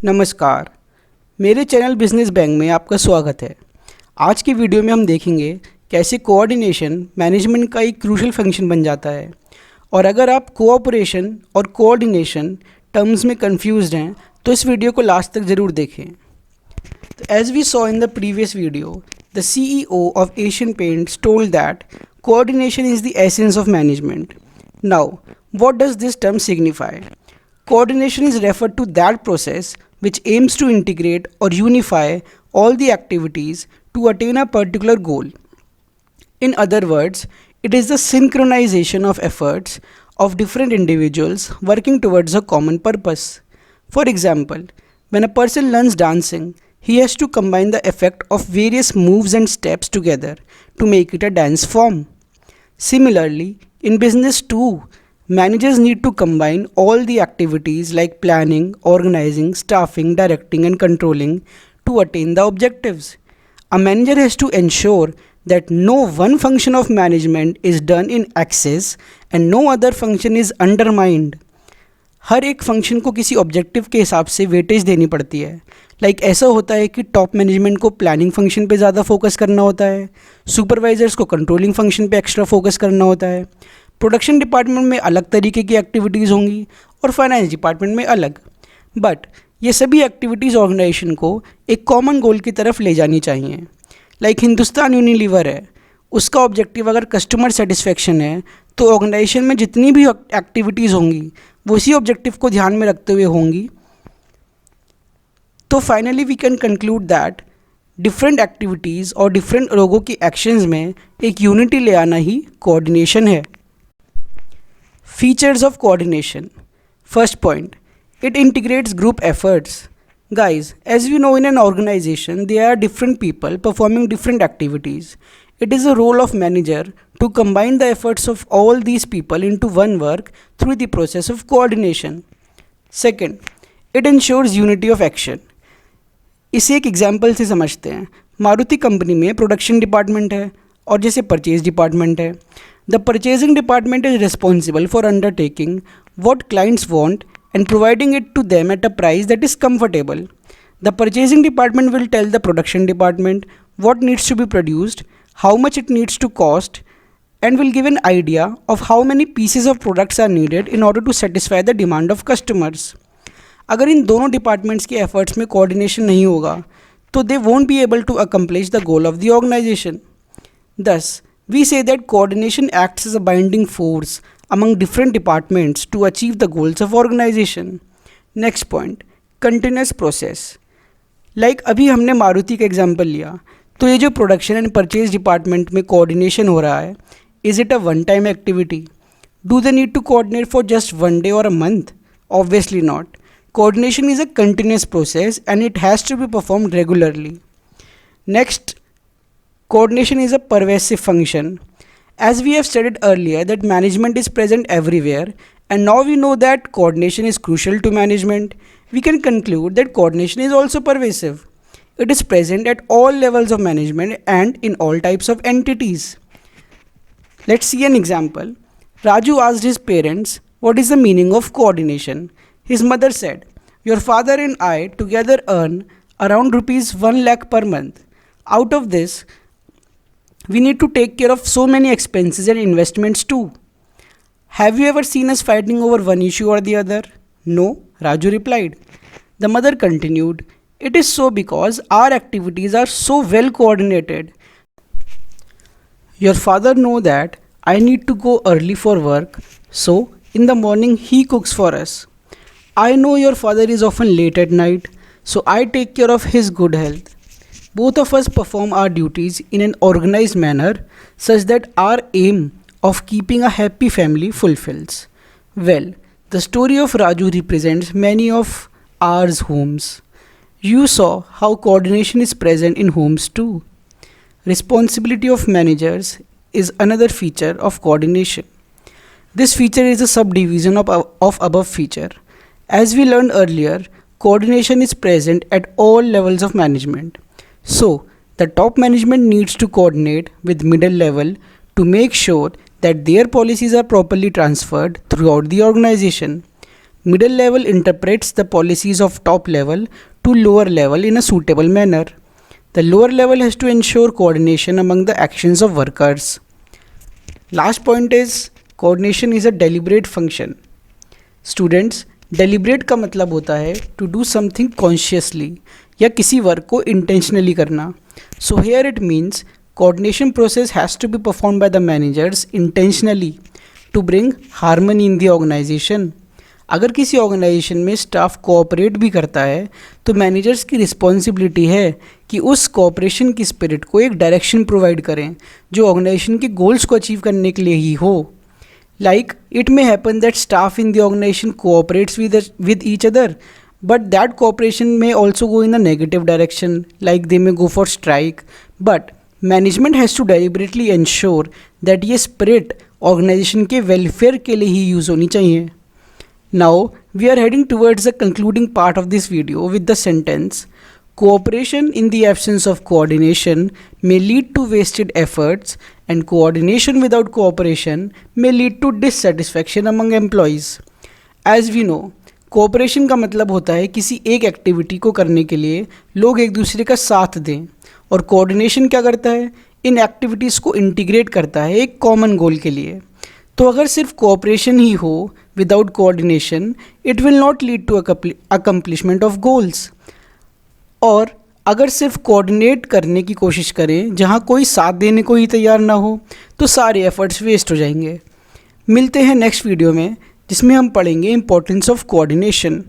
नमस्कार, मेरे channel business bank में आपका स्वागत है। आज की वीडियो में हम देखेंगे कैसे कोऑर्डिनेशन मैनेजमेंट का एक क्रूशियल फंक्शन बन जाता है। और अगर आप कोऑपरेशन और कोऑर्डिनेशन टर्म्स में कंफ्यूज्ड हैं तो इस वीडियो को लास्ट तक ज़रूर देखें। तो as we saw in the previous video, the CEO of Asian Paints told that coordination is the essence of management. Now, what does this term signify? Coordination is referred to that process which aims to integrate or unify all the activities to attain a particular goal. In other words, it is the synchronization of efforts of different individuals working towards a common purpose. For example, when a person learns dancing, he has to combine the effect of various moves and steps together to make it a dance form. Similarly, in business too, managers need to combine all the activities like planning, organizing, staffing, directing, and controlling to attain the objectives. A manager has to ensure that no one function of management is done in excess and no other function is undermined. हर एक function को किसी objective के हिसाब से weightage देनी पड़ती है। ऐसा होता है कि टॉप मैनेजमेंट को प्लानिंग फंक्शन पे ज़्यादा फोकस करना होता है, सुपरवाइजर्स को कंट्रोलिंग फंक्शन पे एक्स्ट्रा फोकस करना होता है, प्रोडक्शन डिपार्टमेंट में अलग तरीके की एक्टिविटीज़ होंगी और फाइनेंस डिपार्टमेंट में अलग। बट ये सभी एक्टिविटीज़ ऑर्गेनाइजेशन को एक कॉमन गोल की तरफ ले जानी चाहिए। हिंदुस्तान यूनिलीवर है, उसका ऑब्जेक्टिव अगर कस्टमर सेटिस्फेक्शन है तो ऑर्गेनाइजेशन में जितनी भी एक्टिविटीज़ होंगी वो इसी ऑब्जेक्टिव को ध्यान में रखते हुए होंगी। तो finally we can conclude that different activities और डिफरेंट लोगों की एक्शंस में एक यूनिटी ले आना ही कोऑर्डिनेशन है। Features of coordination. First point, it integrates group efforts. Guys, as we know in an organization, there are different people performing different activities. It is a role of manager to combine the efforts of all these people into one work through the process of coordination. Second, it ensures unity of action. इसे एक example से समझते हैं। Maruti company में production department है और जैसे purchase department है। The purchasing department is responsible for undertaking what clients want and providing it to them at a price that is comfortable. The purchasing department will tell the production department what needs to be produced, how much it needs to cost, and will give an idea of how many pieces of products are needed in order to satisfy the demand of customers. अगर इन दोनों departments के efforts में coordination नहीं होगा तो they won't be able to accomplish the goal of the organization. Thus, we say that coordination acts as a binding force among different departments to achieve the goals of organization. Next point, continuous process. अभी हमने मारुति का example लिया, तो ये जो production and purchase department में coordination हो रहा है, is it a one time activity? Do they need to coordinate for just one day और a month? Obviously not. Coordination is a continuous process and it has to be performed regularly. Next, coordination is a pervasive function. As we have stated earlier that management is present everywhere and now we know that coordination is crucial to management, we can conclude that coordination is also pervasive. It is present at all levels of management and in all types of entities. Let's see an example. Raju asked his parents what is the meaning of coordination. His mother said, "Your father and I together earn around rupees 1 lakh per month. Out of this, we need to take care of so many expenses and investments too. Have you ever seen us fighting over one issue or the other?" "No," Raju replied. The mother continued, "It is so because our activities are so well coordinated. Your father knows that I need to go early for work, so in the morning he cooks for us. I know your father is often late at night, so I take care of his good health. Both of us perform our duties in an organized manner such that our aim of keeping a happy family fulfills." Well, the story of Raju represents many of our homes. You saw how coordination is present in homes too. Responsibility of managers is another feature of coordination. This feature is a subdivision of above feature. As we learned earlier, coordination is present at all levels of management. So, the top management needs to coordinate with middle level to make sure that their policies are properly transferred throughout the organization. Middle level interprets the policies of top level to lower level in a suitable manner. The lower level has to ensure coordination among the actions of workers. Last point is coordination is a deliberate function. Students, deliberate का मतलब होता है to do something consciously या किसी work को intentionally करना. So here it means coordination process has to be performed by the managers intentionally to bring harmony in the organization. अगर किसी ऑर्गेनाइजेशन में स्टाफ कोऑपरेट भी करता है तो मैनेजर्स की रिस्पॉन्सिबिलिटी है कि उस कोऑपरेशन की स्पिरिट को एक डायरेक्शन प्रोवाइड करें जो ऑर्गेनाइजेशन के गोल्स को अचीव करने के लिए ही हो. Like it may happen that staff in the organization cooperates with each other, but that cooperation may also go in a negative direction, like they may go for strike. But management has to deliberately ensure that ये spirit organization के welfare के लिए ही use होनी चाहिए. Now we are heading towards the concluding part of this video with the sentence, cooperation in the absence of coordination may lead to wasted efforts and coordination without cooperation may lead to dissatisfaction among employees. As we know, cooperation का मतलब होता है किसी एक activity को करने के लिए लोग एक दूसरे का साथ दें, और coordination क्या करता है, इन एक्टिविटीज़ को इंटीग्रेट करता है एक कॉमन गोल के लिए. तो अगर सिर्फ कोऑपरेशन ही हो without coordination, it will not lead to accomplishment of goals. और अगर सिर्फ कोऑर्डिनेट करने की कोशिश करें जहां कोई साथ देने को ही तैयार ना हो तो सारे एफर्ट्स वेस्ट हो जाएंगे. मिलते हैं नेक्स्ट वीडियो में जिसमें हम पढ़ेंगे इंपॉर्टेंस ऑफ कोऑर्डिनेशन.